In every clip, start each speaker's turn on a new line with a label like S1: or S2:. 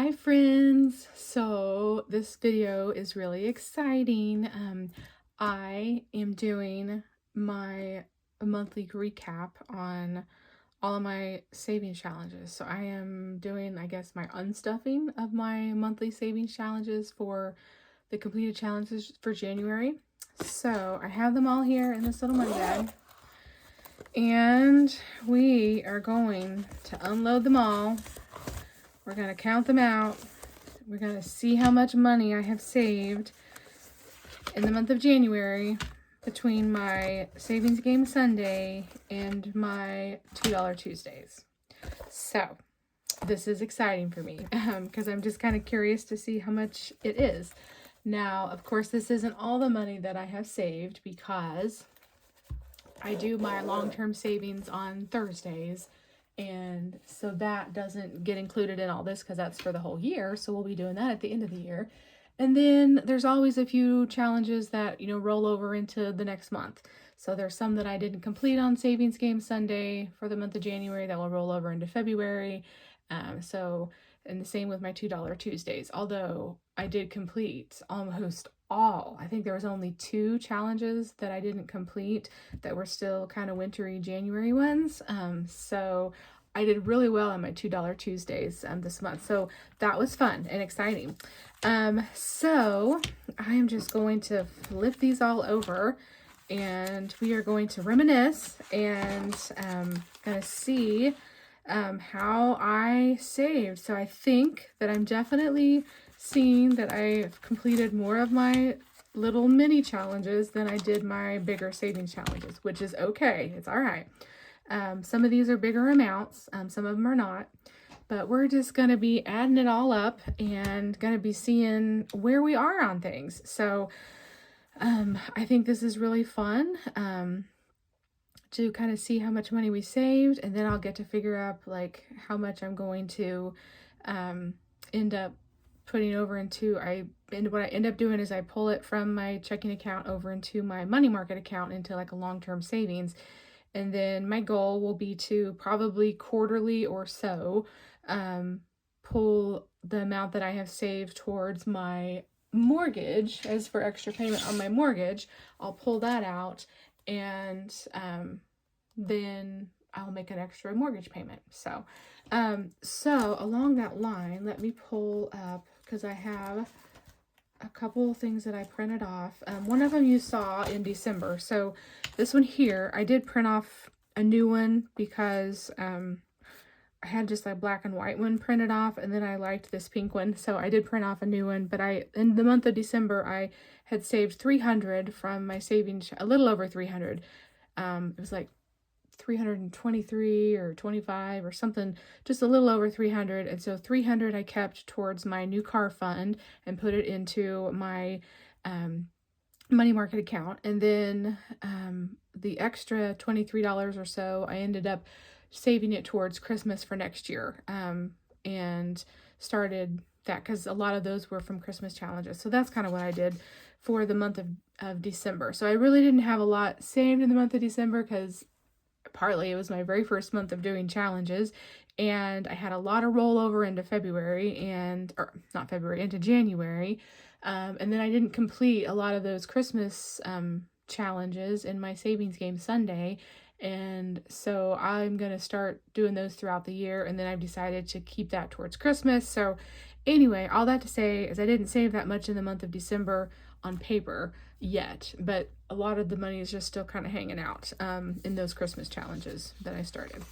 S1: Hi friends! So this video is really exciting. I am doing my monthly recap on all of my savings challenges. So I am doing, I guess, my unstuffing of my monthly savings challenges for the completed challenges for January. So I have them all here in this little money bag. And we are going to unload them all. We're going to count them out. We're going to see how much money I have saved in the month of January between my Savings Game Sunday and my $2 Tuesdays. So this is exciting for me because I'm just kind of curious to see how much it is. Now, of course, this isn't all the money that I have saved because I do my long-term savings on Thursdays. And so that doesn't get included in all this because that's for the whole year. So we'll be doing that at the end of the year. And then there's always a few challenges that, roll over into the next month. So there's some that I didn't complete on Savings Game Sunday for the month of January that will roll over into February. And the same with my $2 Tuesdays. Although I did complete almost all. I think there was only 2 challenges that I didn't complete that were still kind of wintry January ones. So I did really well on my $2 Tuesdays this month. So that was fun and exciting. So I am just going to flip these all over and we are going to reminisce and gonna see how I saved. So I think that I'm definitely seeing that I've completed more of my little mini challenges than I did my bigger savings challenges, which is okay. It's all right. Some of these are bigger amounts. Some of them are not. But we're just going to be adding it all up and going to be seeing where we are on things. So I think this is really fun to kind of see how much money we saved. And then I'll get to figure out like how much I'm going to end up putting over into, what I end up doing is I pull it from my checking account over into my money market account into like a long-term savings. And then my goal will be to probably quarterly or so pull the amount that I have saved towards my mortgage as for extra payment on my mortgage. I'll pull that out and then I'll make an extra mortgage payment. So along that line, let me pull up, because I have a couple of things that I printed off. One of them you saw in December. So this one here, I did print off a new one because I had just like black and white one printed off, and then I liked this pink one. So I did print off a new one, but in the month of December, I had saved 300 from my savings, a little over 300. It was like 323 or 25 or something, just a little over 300. And so 300 I kept towards my new car fund and put it into my money market account. And then the extra $23 or so, I ended up saving it towards Christmas for next year, and started that because a lot of those were from Christmas challenges. So that's kind of what I did for the month of December. So I really didn't have a lot saved in the month of December because partly it was my very first month of doing challenges, and I had a lot of rollover into into January. And then I didn't complete a lot of those Christmas challenges in my Savings Game Sunday. And so I'm going to start doing those throughout the year. And then I've decided to keep that towards Christmas. So anyway, all that to say is I didn't save that much in the month of December on paper yet, but a lot of the money is just still kind of hanging out in those Christmas challenges that I started.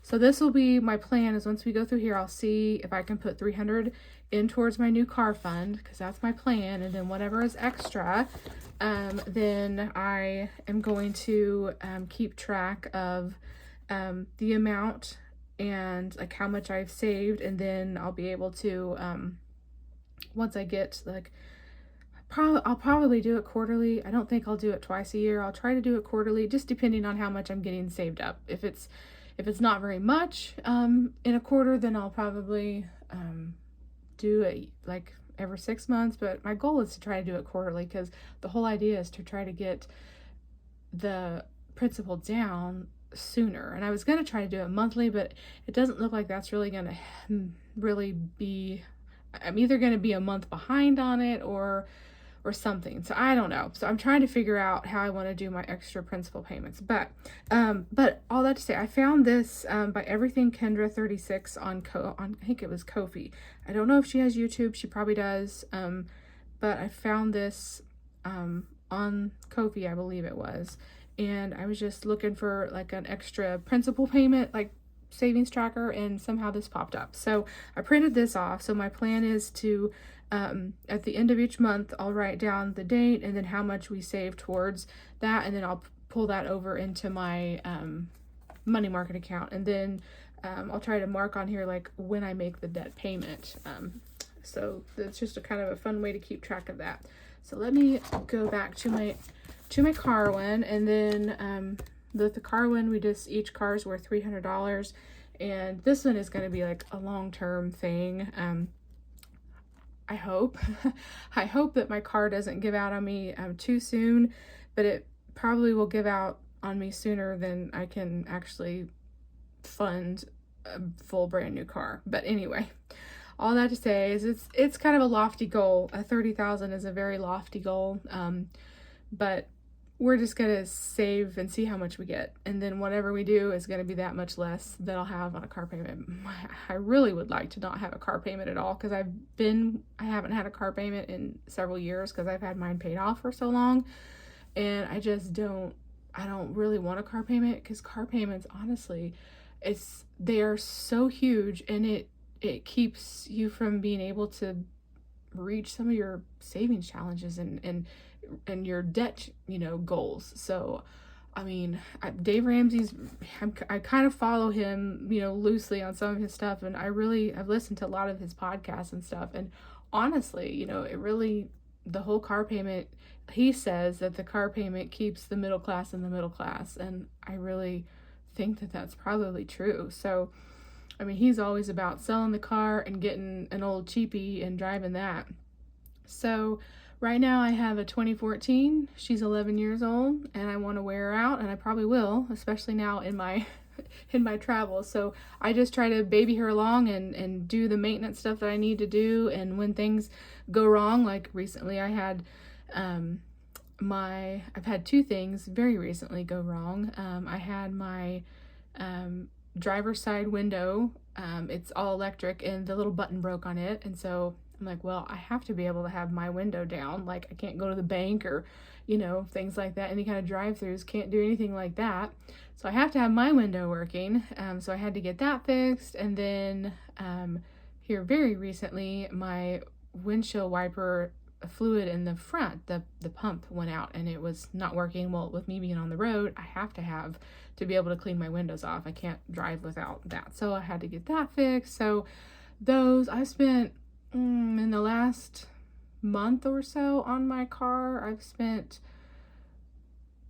S1: So this will be my plan, is once we go through here, I'll see if I can put 300 in towards my new car fund, because that's my plan. And then whatever is extra, then I am going to keep track of the amount and like how much I've saved. And then I'll be able to, once I get like, I'll probably do it quarterly. I don't think I'll do it twice a year. I'll try to do it quarterly, just depending on how much I'm getting saved up. If it's not very much in a quarter, then I'll probably do it like every 6 months. But my goal is to try to do it quarterly, because the whole idea is to try to get the principal down sooner. And I was going to try to do it monthly, but it doesn't look like that's really going to really be I'm either going to be a month behind on it or something. So I don't know. So I'm trying to figure out how I want to do my extra principal payments. But all that to say, I found this by Everything Kendra 36 on I think it was Kofi. I don't know if she has YouTube. She probably does. But I found this on Kofi, I believe it was. And I was just looking for like an extra principal payment, like savings tracker, and somehow this popped up. So I printed this off. So my plan is to at the end of each month, I'll write down the date and then how much we save towards that, and then I'll pull that over into my money market account, and then I'll try to mark on here like when I make the debt payment. So it's just a kind of a fun way to keep track of that. So let me go back to my car one, and then the car one, each car is worth $300, and this one is going to be like a long-term thing. I hope I hope that my car doesn't give out on me too soon, but it probably will give out on me sooner than I can actually fund a full brand new car. But anyway, all that to say is it's kind of a lofty goal. 30,000 is a very lofty goal, but we're just gonna save and see how much we get, and then whatever we do is gonna be that much less that I'll have on a car payment. I really would like to not have a car payment at all, because I haven't had a car payment in several years because I've had mine paid off for so long, and I don't really want a car payment, because car payments, honestly, they are so huge, and it keeps you from being able to reach some of your savings challenges and your debt, goals. So, I mean, Dave Ramsey's, I kind of follow him, loosely on some of his stuff, and I've listened to a lot of his podcasts and stuff, and honestly, the whole car payment, he says that the car payment keeps the middle class in the middle class, and I really think that that's probably true. So, I mean, he's always about selling the car and getting an old cheapie and driving that. So right now I have a 2014. She's 11 years old, and I want to wear her out, and I probably will, especially now in my in my travels. So I just try to baby her along and do the maintenance stuff that I need to do. And when things go wrong, like recently I had I've had two things very recently go wrong. I had my driver's side window, it's all electric, and the little button broke on it, and so I'm like, well, I have to be able to have my window down. Like, I can't go to the bank or things like that, any kind of drive-throughs, can't do anything like that, so I have to have my window working. So I had to get that fixed, and then here very recently my windshield wiper fluid in the front, the pump went out, and it was not working. Well, with me being on the road, I have to be able to clean my windows off. I can't drive without that, so I had to get that fixed. So those I spent in the last month or so on my car, I've spent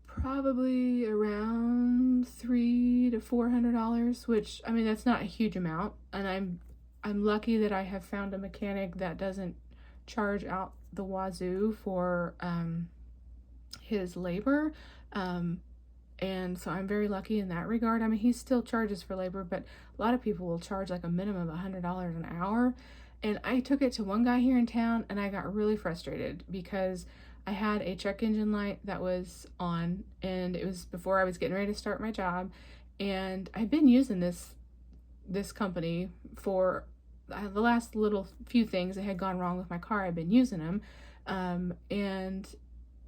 S1: probably around $300 to $400, which, I mean, that's not a huge amount, and I'm lucky that I have found a mechanic that doesn't charge out the wazoo for his labor, and so I'm very lucky in that regard. I mean, he still charges for labor, but a lot of people will charge like a minimum of $100 an hour. And I took it to one guy here in town, and I got really frustrated because I had a check engine light that was on, and it was before I was getting ready to start my job, and I've been using this company for the last little few things that had gone wrong with my car. I've been using them, and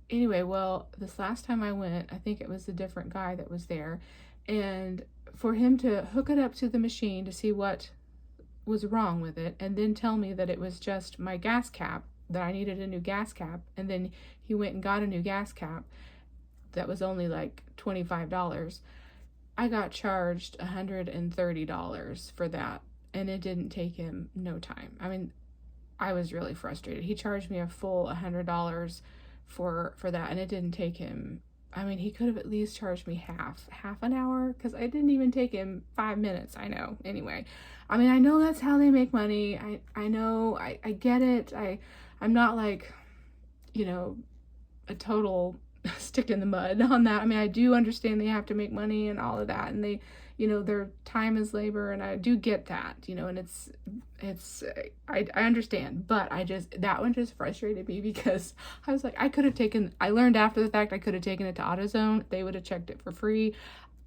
S1: anyway, well, this last time I went, I think it was a different guy that was there, and for him to hook it up to the machine to see what was wrong with it, and then tell me that it was just my gas cap, that I needed a new gas cap, and then he went and got a new gas cap that was only like $25. I got charged $130 for that, and it didn't take him no time. I mean, I was really frustrated. He charged me a full $100 for that, and it didn't take him, I mean, he could have at least charged me half an hour, because it didn't even take him 5 minutes. I know. Anyway, I mean, I know that's how they make money. I know, I get it. I'm not like, a total stick in the mud on that. I mean, I do understand they have to make money and all of that, and they, you know, their time is labor, and I do get that, you know, and I understand, but that one just frustrated me because I was like, I learned after the fact I could have taken it to AutoZone. They would have checked it for free,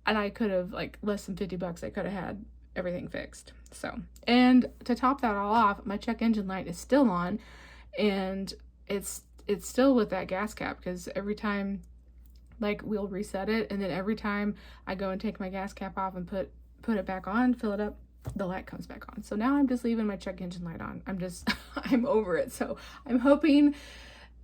S1: and I could have, like, less than $50, I could have had everything fixed. So, and to top that all off, my check engine light is still on, and it's still with that gas cap, because every time, like, we'll reset it, and then every time I go and take my gas cap off and put it back on, fill it up, the light comes back on. So now I'm just leaving my check engine light on. I'm over it. So I'm hoping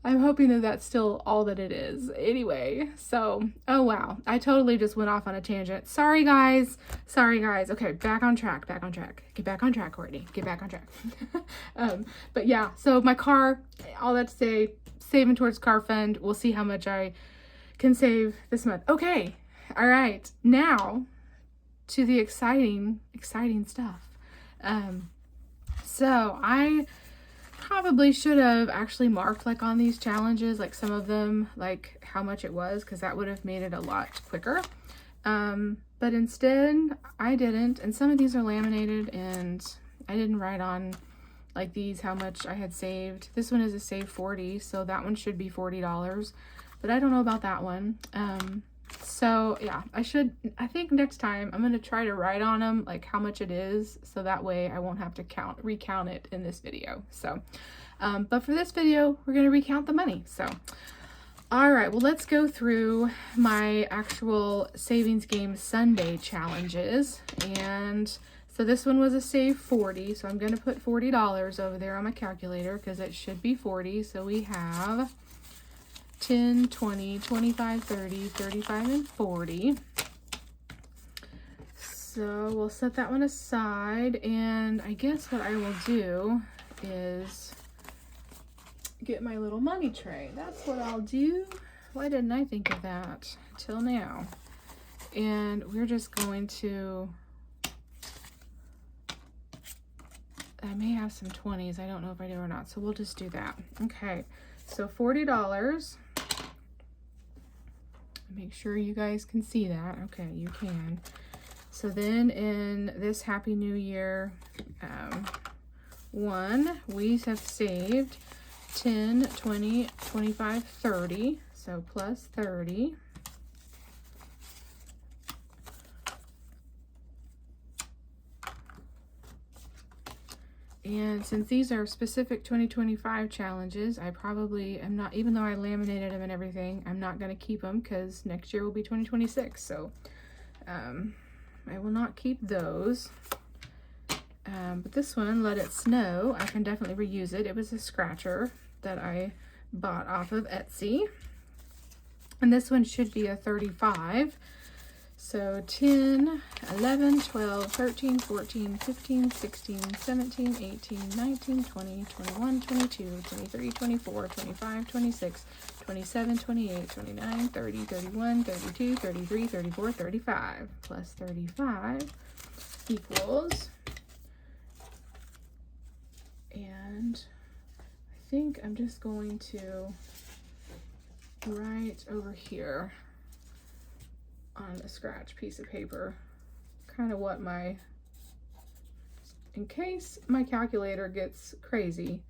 S1: that that's still all that it is. Anyway, so, oh wow, I totally just went off on a tangent. Sorry guys. Okay, back on track. Get back on track, Courtney. Get back on track. But yeah, so my car, all that to say, saving towards car fund. We'll see how much I can save this month. Okay, all right, now to the exciting stuff. So I probably should have actually marked, like, on these challenges, like some of them, like how much it was, because that would have made it a lot quicker. But instead I didn't, and some of these are laminated, and I didn't write on, like, these how much I had saved. This one is a save 40, so that one should be $40, but I don't know about that one. So yeah, I think next time I'm gonna try to write on them, like, how much it is, so that way I won't have to recount it in this video. So but for this video, we're gonna recount the money. So all right, well, let's go through my actual Savings Game Sunday challenges. And so this one was a save 40, so I'm gonna put $40 over there on my calculator, because it should be 40. So we have 10, 20, 25, 30, 35, and 40. So we'll set that one aside, and I guess what I will do is get my little money tray. That's what I'll do. Why didn't I think of that till now? And we're just going to, I may have some 20s. I don't know if I do or not, so we'll just do that. Okay, so $40. Make sure you guys can see that. Okay, you can. So then in this Happy New Year one, we have saved 10, 20, 25, 30. So plus 30. And since these are specific 2025 challenges, I probably am not, even though I laminated them and everything, I'm not going to keep them, because next year will be 2026. So I will not keep those. But this one, Let It Snow, I can definitely reuse it. It was a scratcher that I bought off of Etsy. And this one should be a 35. So 10, 11, 12, 13, 14, 15, 16, 17, 18, 19, 20, 21, 22, 23, 24, 25, 26, 27, 28, 29, 30, 31, 32, 33, 34, 35. Plus 35 equals, and I think I'm just going to write over here on a scratch piece of paper kind of what in case my calculator gets crazy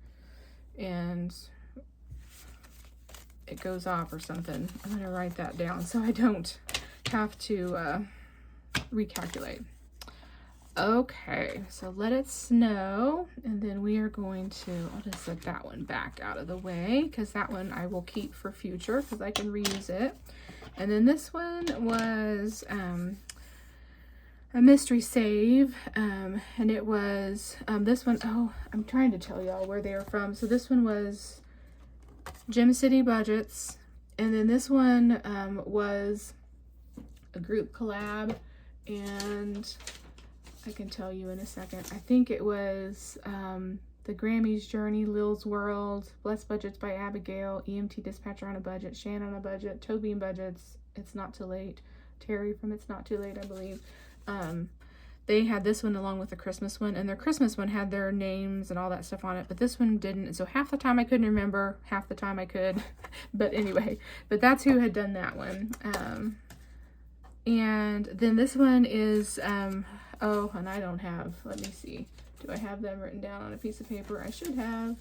S1: and it goes off or something, I'm going to write that down so I don't have to recalculate. Okay, so Let It Snow, and then we are going to, I'll just set that one back out of the way, because that one I will keep for future, because I can reuse it. And then this one was a mystery save, and it was this one, oh, I'm trying to tell y'all where they are from. So this one was Gem City Budgets, and then this one was a group collab, and I can tell you in a second. I think it was The Grammys Journey, Lil's World, Blessed Budgets by Abigail, EMT Dispatcher on a Budget, Shan on a Budget, Toby and Budgets, It's Not Too Late, Terry from It's Not Too Late, I believe. they had this one along with the Christmas one, and their Christmas one had their names and all that stuff on it, but this one didn't. So half the time I couldn't remember, half the time I could. But anyway, but that's who had done that one. And then this one is, oh, and I don't have, let me see. Do I have them written down on a piece of paper? I should have.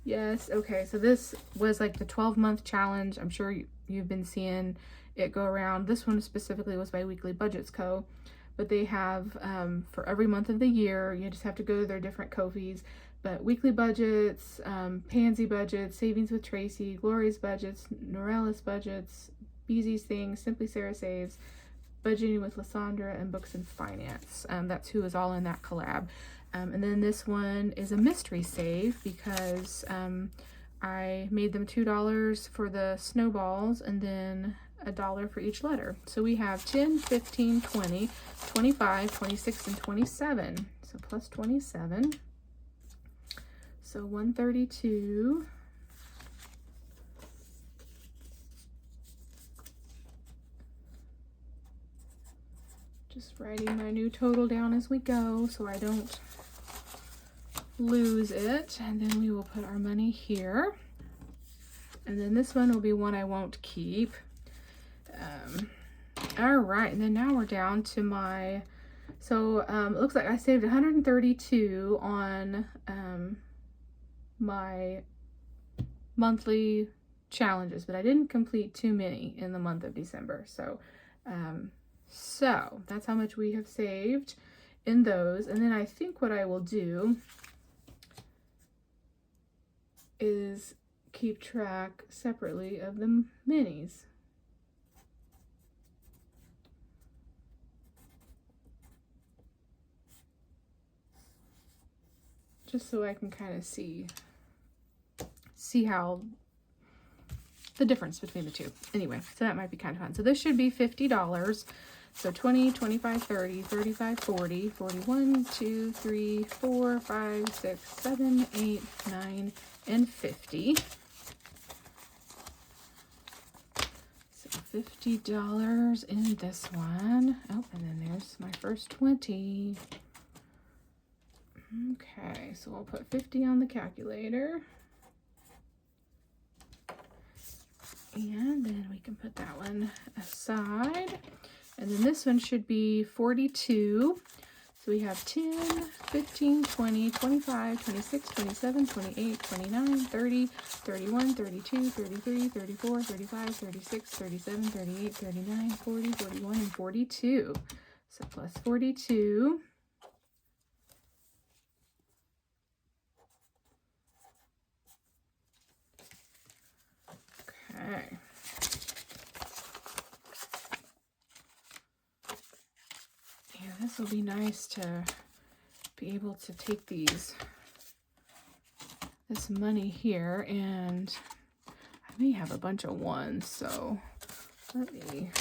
S1: Yes. Okay. So this was like the 12-month challenge. I'm sure you've been seeing it go around. This one specifically was by Weekly Budgets Co. But they have, for every month of the year, you just have to go to their different Ko-fis. But Weekly Budgets, Pansy Budgets, Savings with Tracy, Glory's Budgets, Norella's Budgets, Beezy's Things, Simply Sarah Saves, Budgeting with Lysandra, and Books and Finance. That's who is all in that collab. And then this one is a mystery save because I made them $2 for the snowballs and then $1 for each letter. So we have 10, 15, 20, 25, 26, and 27. So plus 27. So 132. Just writing my new total down as we go so I don't lose it. And then we will put our money here. And then this one will be one I won't keep. All right, and then now we're down to my, so it looks like I saved 132 on my monthly challenges, but I didn't complete too many in the month of December. So so that's how much we have saved in those. And then I think what I will do is keep track separately of the minis. Just so I can kind of see how the difference between the two. Anyway, so that might be kind of fun. So this should be $50. So 20, 25, 30, 35, 40, 41, 2, 3, 4, 5, 6, 7, 8, 9, and 50. So $50 in this one. Oh, and then there's my first 20. Okay, so we'll put 50 on the calculator. And then we can put that one aside. And then this one should be 42. So we have 10, 15, 20, 25, 26, 27, 28, 29, 30, 31, 32, 33, 34, 35, 36, 37, 38, 39, 40, 41, and 42. So plus 42. Okay. Yeah, this will be nice to be able to take this money here, and I may have a bunch of ones, so let me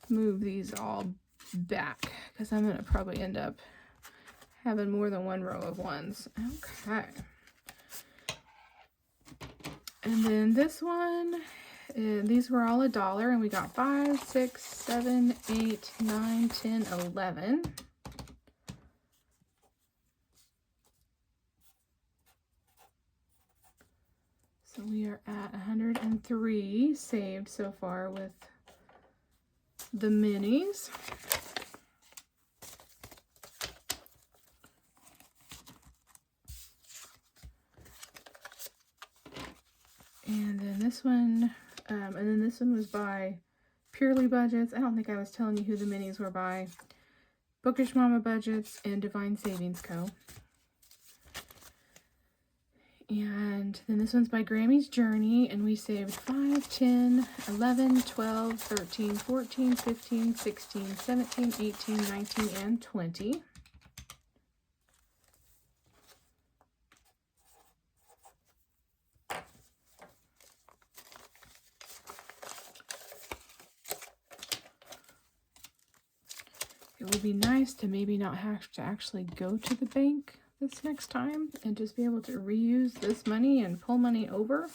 S1: move these all back because I'm going to probably end up having more than one row of ones. Okay. And then this one, these were all $1, and we got 5, 6, 7, 8, 9, 10, 11. So we are at 103 saved so far with the minis. And then this one, and then this one was by Purely Budgets. I don't think I was telling you who the minis were by. Bookish Mama Budgets and Divine Savings Co. And then this one's by Grammy's Journey, and we saved 5, 10, 11, 12, 13, 14, 15, 16, 17, 18, 19, and 20. It would be nice to maybe not have to actually go to the bank this next time and just be able to reuse this money and pull money over.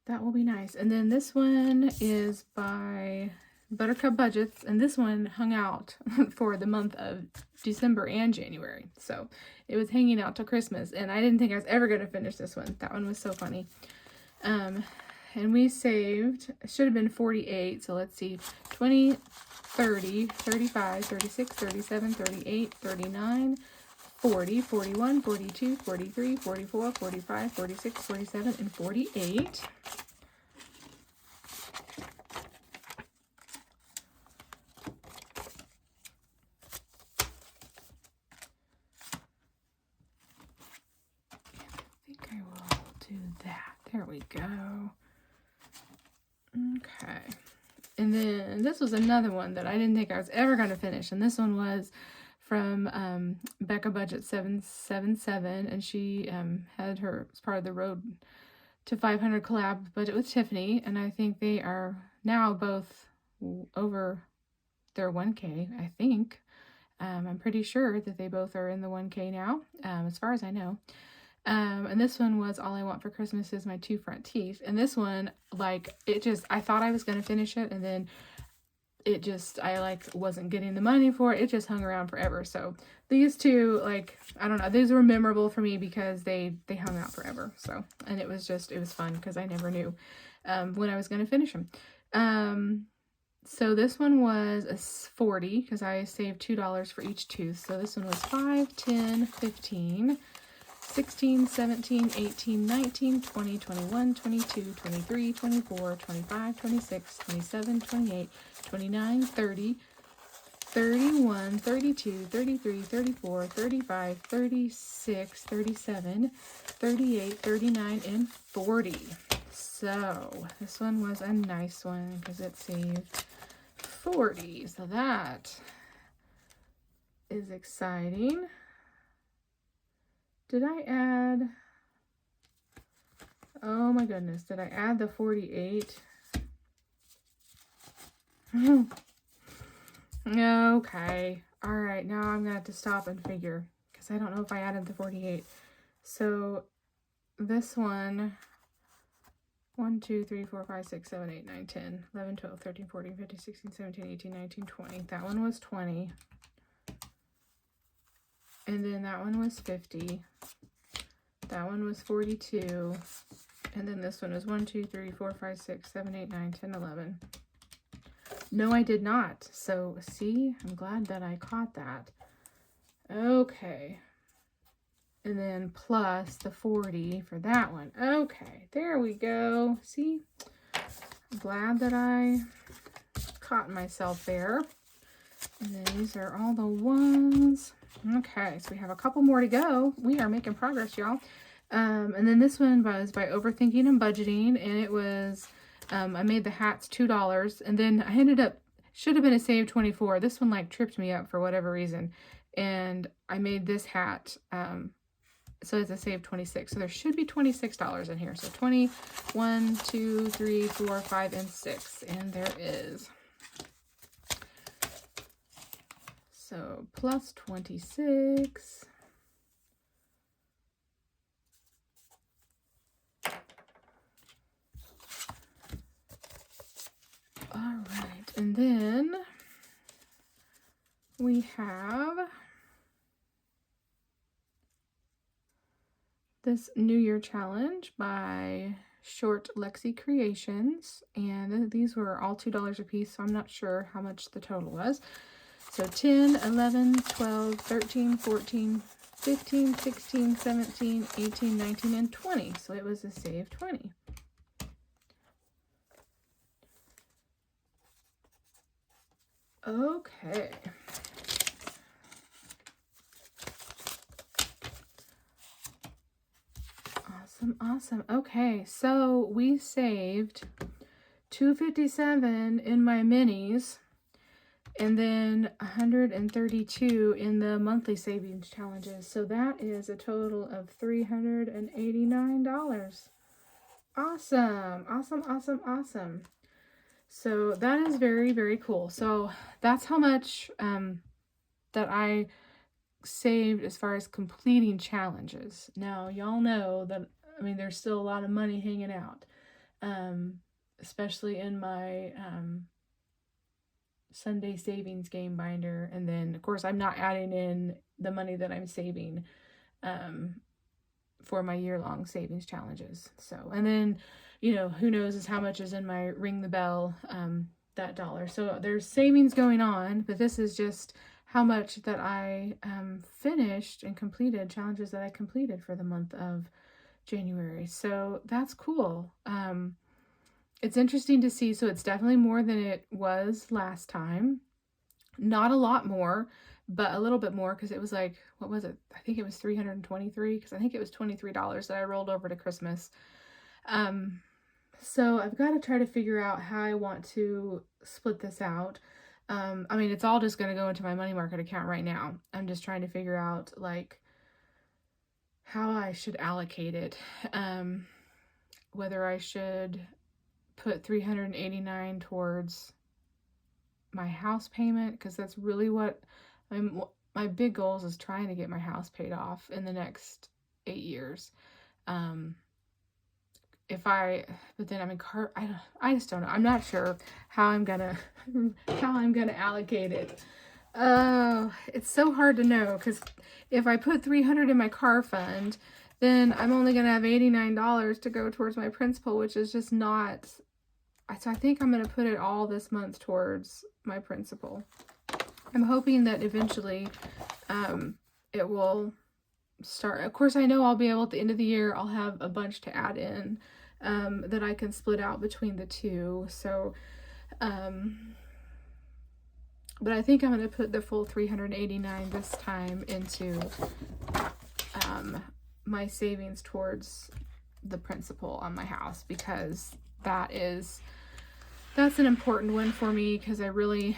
S1: That will be nice. And then this one is by Buttercup budgets, and this one hung out for the month of December and January. So it was hanging out till Christmas, and I didn't think I was ever going to finish this one. That one was so funny. And we saved, it should have been 48, so let's see, 20, 30, 35, 36, 37, 38, 39, 40, 41, 42, 43, 44, 45, 46, 47, and 48. I will do that. There we go. Okay. And then this was another one that I didn't think I was ever going to finish. And this one was from Becca Budget 777. And she had her, as part of the Road to 500 collab budget with Tiffany. And I think they are now both over their 1K, I think. I'm pretty sure that they both are in the 1K now, as far as I know. And this one was All I Want for Christmas Is My Two Front Teeth. And this one, like, I thought I was going to finish it, and then I wasn't getting the money for it. It just hung around forever. So these two, like, I don't know, these were memorable for me because they hung out forever. So, and it was fun because I never knew when I was going to finish them. So this one was a 40 because I saved $2 for each tooth. So this one was 5, 10, 15, 16, 17, 18, 19, 20, 21, 22, 23, 24, 25, 26, 27, 28, 29, 30, 31, 32, 33, 34, 35, 36, 37, 38, 39, and 40. So this one was a nice one because it saved 40. So that is exciting. Did I add, oh my goodness, did I add the 48? Okay. All right, now I'm going to have to stop and figure because I don't know if I added the 48. So this one, 1, 2, 3, 4, 5, 6, 7, 8, 9, 10, 11, 12, 13, 14, 15, 16, 17, 18, 19, 20. That one was 20. And then that one was 50. That one was 42. And then this one was 1, 2, 3, 4, 5, 6, 7, 8, 9, 10, 11. No, I did not. So, see, I'm glad that I caught that. Okay. And then plus the 40 for that one. Okay, there we go. See? I'm glad that I caught myself there. And then these are all the ones. Okay, so we have a couple more to go. We are making progress, y'all. And then this one was by Overthinking and Budgeting, and it was, I made the hats $2, and then I ended up, should have been a save 24. This one like tripped me up for whatever reason, and I made this hat, so it's a save 26. So there should be $26 in here. So 20, 1, 2, 3, 4, 5, and 6, and there is. So plus 26. All right, and then we have this New Year challenge by Short Lexi Creations, and these were all $2 a piece, so I'm not sure how much the total was. So 10, 11, 12, 13, 14, 15, 16, 17, 18, 19, and 20. So it was a save 20. Okay. Awesome. Okay, so we saved $257 in my minis, and then $132 in the monthly savings challenges. So that is a total of $389. Awesome. So that is very, very cool. So that's how much that I saved as far as completing challenges. Now, y'all know that, I mean, there's still a lot of money hanging out, especially in my Sunday savings game binder. And then, of course, I'm not adding in the money that I'm saving um, for my year-long savings challenges. So, and then, who knows is how much is in my ring the bell, that dollar. So there's savings going on, but this is just how much that I finished and completed, challenges that I completed for the month of January. So that's cool. It's interesting to see. So it's definitely more than it was last time. Not a lot more, but a little bit more, because it was like, what was it? I think it was 323, because I think it was $23 that I rolled over to Christmas. So I've got to try to figure out how I want to split this out. I mean, it's all just going to go into my money market account right now. I'm just trying to figure out like how I should allocate it. Whether I should put $389 towards my house payment, because that's really what my big goals is, trying to get my house paid off in the next 8 years. But then I'm in I just don't know. I'm not sure how I'm gonna allocate it. It's so hard to know, because if I put $300 in my car fund, then I'm only gonna have $89 to go towards my principal, which is just not. So I think I'm gonna put it all this month towards my principal. I'm hoping that eventually it will start. Of course, I know I'll be able, at the end of the year, I'll have a bunch to add in that I can split out between the two. So, but I think I'm going to put the full $389 this time into my savings towards the principal on my house, because that's an important one for me, because I really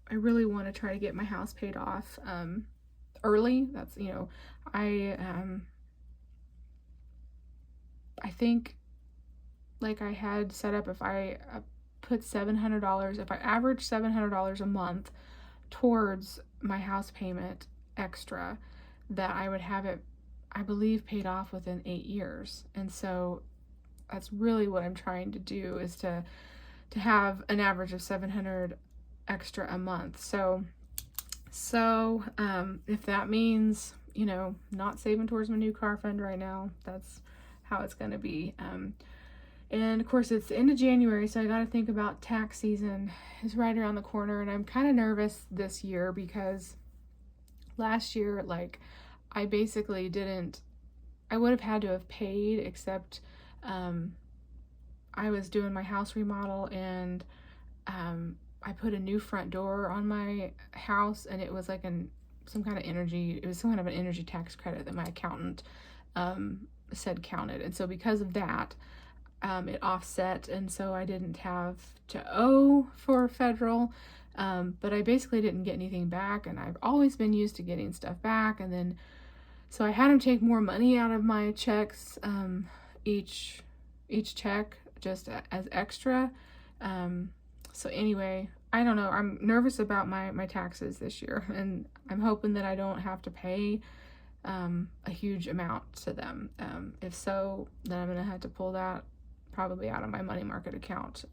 S1: want to try to get my house paid off early. That's, I think, like I had set up, if I put $700, if I average $700 a month towards my house payment extra, that I would have it, I believe, paid off within 8 years. And so that's really what I'm trying to do, is to have an average of $700 extra a month. So if that means, not saving towards my new car fund right now, that's how it's going to be. And of course, it's the end of January, so I got to think about tax season is right around the corner. And I'm kind of nervous this year, because last year, like, I basically I would have had to have paid, except I was doing my house remodel, and I put a new front door on my house, and it was like some kind of an energy tax credit that my accountant said counted. And so because of that, it offset, and so I didn't have to owe for federal, but I basically didn't get anything back, and I've always been used to getting stuff back. And then, so I had him take more money out of my checks, each check, just as extra. So anyway, I don't know. I'm nervous about my taxes this year, and I'm hoping that I don't have to pay a huge amount to them. If so, then I'm going to have to pull that probably out of my money market account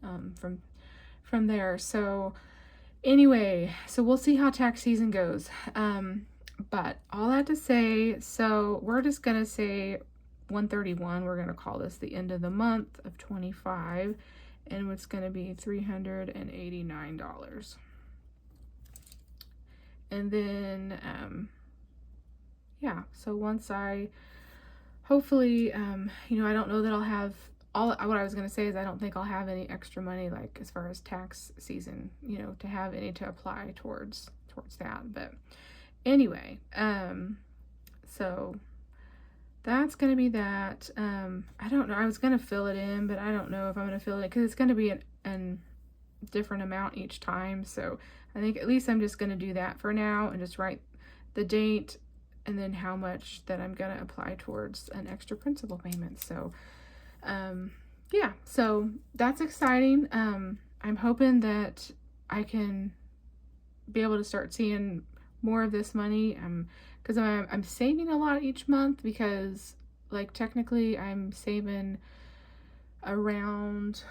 S1: from there. So anyway, so we'll see how tax season goes. But all that to say, so we're just going to say 131. We're going to call this the end of the month of 25. And it's going to be $389. And then, so once hopefully, I don't know that I'll have what I was going to say is, I don't think I'll have any extra money, like as far as tax season, to have any to apply towards that. But anyway, so that's going to be that. I don't know. I was going to fill it in, but I don't know if I'm going to fill it, because it's going to be a different amount each time. So I think at least I'm just going to do that for now, and just write the date and then how much that I'm going to apply towards an extra principal payment. So, so that's exciting. I'm hoping that I can be able to start seeing more of this money. Because I'm saving a lot each month, because, like, technically I'm saving around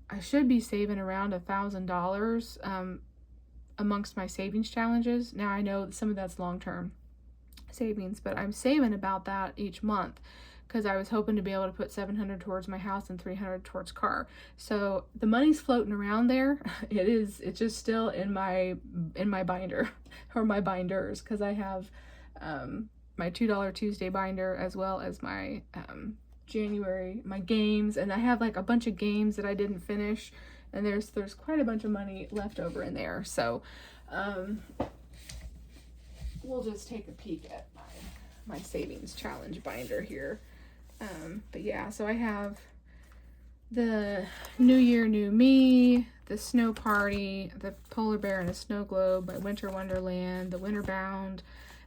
S1: I should be saving around $1,000 amongst my savings challenges. Now I know that some of that's long-term savings, but I'm saving about that each month because I was hoping to be able to put $700 towards my house and $300 towards car. So the money's floating around there. It's just still in my binder or my binders, because I have my $2 Tuesday binder as well as my January, my games, and I have like a bunch of games that I didn't finish, and there's quite a bunch of money left over in there. So we'll just take a peek at my savings challenge binder here. But yeah, so I have the New Year, New Me, the Snow Party, the Polar Bear and a Snow Globe, my Winter Wonderland, the Winter Bound,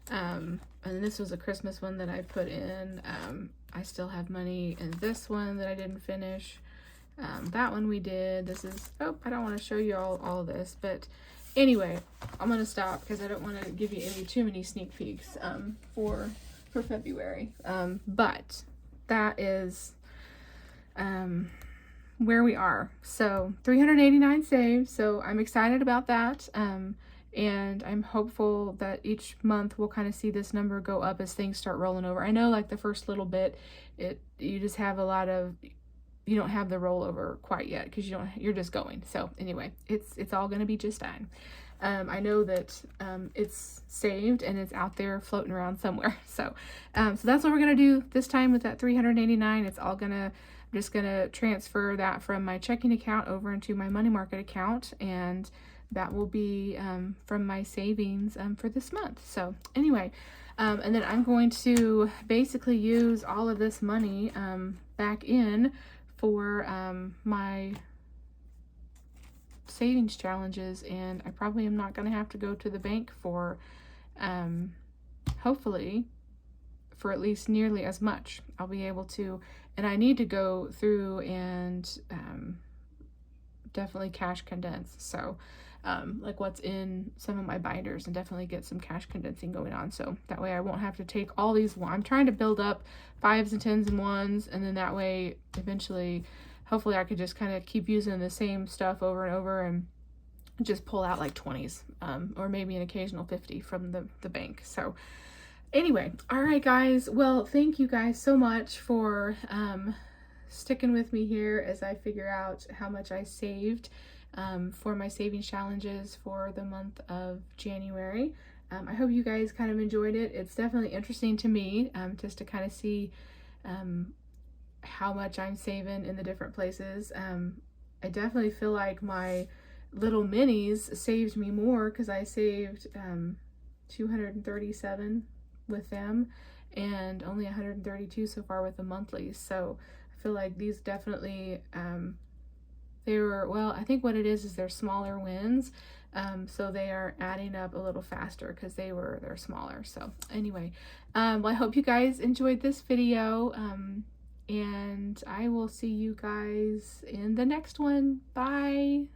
S1: and this was a Christmas one that I put in. I still have money in this one that I didn't finish. That one we did. This is, oh, I don't want to show you all of this, but anyway, I'm going to stop because I don't want to give you too many sneak peeks for February. But that is where we are. So 389 saved. So I'm excited about that. And I'm hopeful that each month we'll kind of see this number go up as things start rolling over. I know like the first little bit, you just have a lot of, you don't have the rollover quite yet because you're just going. So anyway, it's all going to be just fine. I know that it's saved and it's out there floating around somewhere. So so that's what we're going to do this time with that 389. It's all I'm just going to transfer that from my checking account over into my money market account, and that will be from my savings for this month. So anyway, and then I'm going to basically use all of this money back in for my savings challenges, and I probably am not going to have to go to the bank for hopefully for at least nearly as much. I'll be able to, and I need to go through and definitely cash condense, so like what's in some of my binders, and definitely get some cash condensing going on, so that way I won't have to take all these. I'm trying to build up 5s and 10s and 1s, and then that way eventually hopefully I could just kind of keep using the same stuff over and over and just pull out like 20s or maybe an occasional 50 from the bank. So anyway, all right guys, well, thank you guys so much for sticking with me here as I figure out how much I saved for my savings challenges for the month of January. I hope you guys kind of enjoyed it. It's definitely interesting to me just to kind of see how much I'm saving in the different places. I definitely feel like my little minis saved me more because I saved 237 with them and only 132 so far with the monthlies. So I feel like these definitely they were, well, I think what it is they're smaller wins, so they are adding up a little faster because they're smaller. So anyway, well, I hope you guys enjoyed this video, and I will see you guys in the next one. Bye.